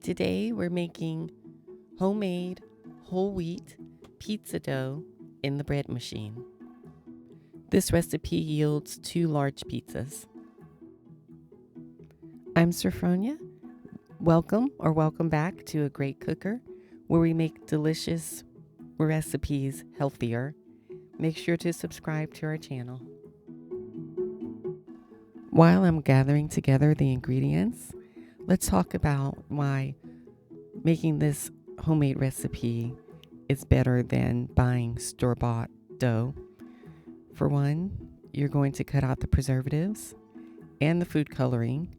Today we're making homemade whole wheat pizza dough in the bread machine. This recipe yields 2 large pizzas. I'm Sophronia. Welcome back to A Great Cooker, where we make delicious recipes healthier. Make sure to subscribe to our channel. While I'm gathering together the ingredients, let's talk about why making this homemade recipe is better than buying store-bought dough. For one, you're going to cut out the preservatives and the food coloring,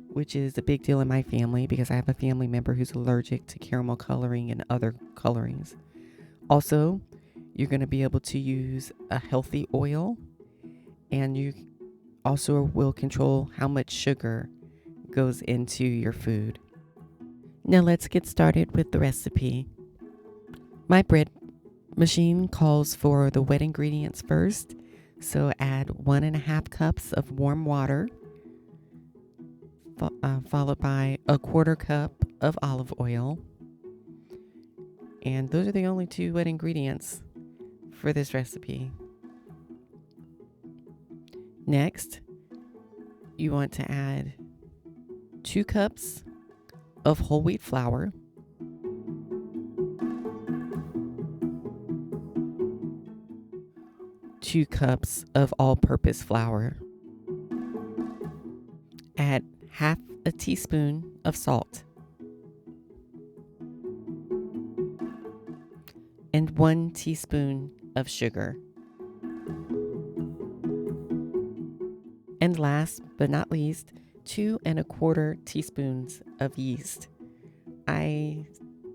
which is a big deal in my family because I have a family member who's allergic to caramel coloring and other colorings. Also, you're going to be able to use a healthy oil, and you also will control how much sugar goes into your food. Now let's get started with the recipe. My bread machine calls for the wet ingredients first, so add 1.5 cups of warm water, followed by 1/4 cup of olive oil. And those are the only 2 wet ingredients for this recipe. Next, you want to add 2 cups of whole wheat flour, 2 cups of all-purpose flour. Add half a teaspoon of salt and 1 teaspoon of sugar. And last but not least, 2.25 teaspoons of yeast. I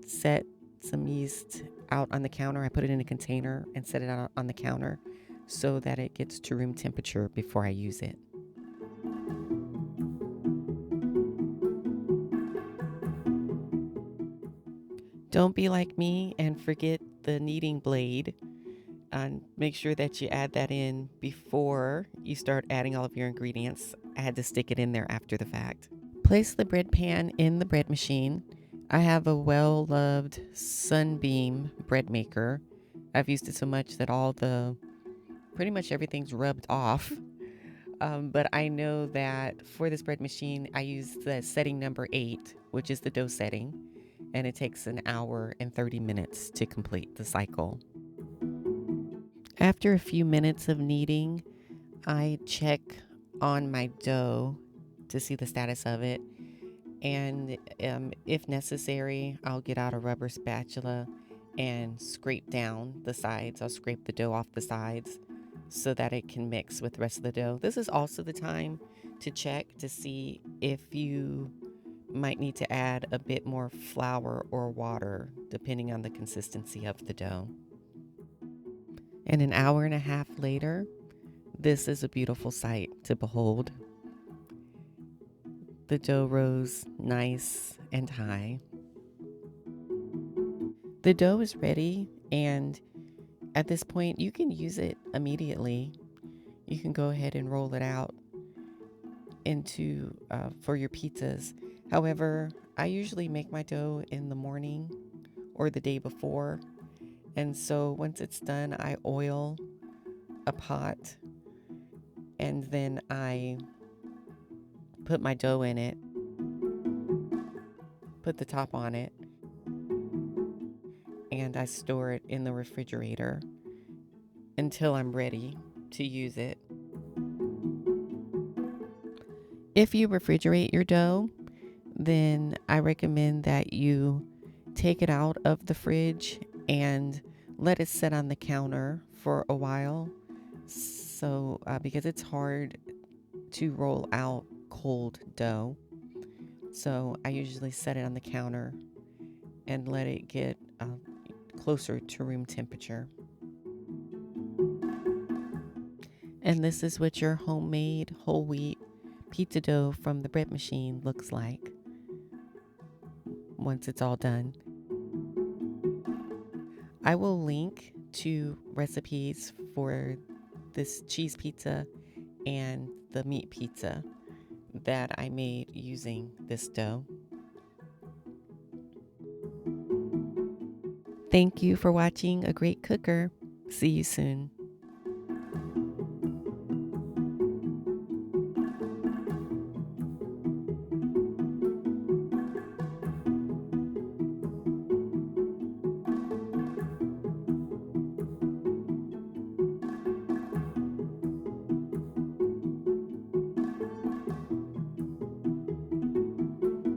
set some yeast out on the counter. I put it in a container and set it out on the counter so that it gets to room temperature before I use it. Don't be like me and forget the kneading blade. Make sure that you add that in before you start adding all of your ingredients. I had to stick it in there after the fact. Place the bread pan in the bread machine. I have a well-loved Sunbeam bread maker. I've used it so much that pretty much everything's rubbed off. But I know that for this bread machine, I use the setting number 8, which is the dough setting, and it takes 1 hour and 30 minutes to complete the cycle. After a few minutes of kneading, I check on my dough to see the status of it. And if necessary, I'll get out a rubber spatula and scrape down the sides. I'll scrape the dough off the sides so that it can mix with the rest of the dough. This is also the time to check to see if you might need to add a bit more flour or water, depending on the consistency of the dough. And 1.5 hours later, this is a beautiful sight to behold. The dough rose nice and high. The dough is ready, and at this point, you can use it immediately. You can go ahead and roll it out for your pizzas. However, I usually make my dough in the morning or the day before. And so once it's done, I oil a pot and then I put my dough in it, put the top on it, and I store it in the refrigerator until I'm ready to use it. If you refrigerate your dough, then I recommend that you take it out of the fridge and let it sit on the counter for a while. So, because it's hard to roll out cold dough. So I usually set it on the counter and let it get closer to room temperature. And this is what your homemade whole wheat pizza dough from the bread machine looks like once it's all done. I will link to recipes for this cheese pizza and the meat pizza that I made using this dough. Thank you for watching A Great Cooker. See you soon.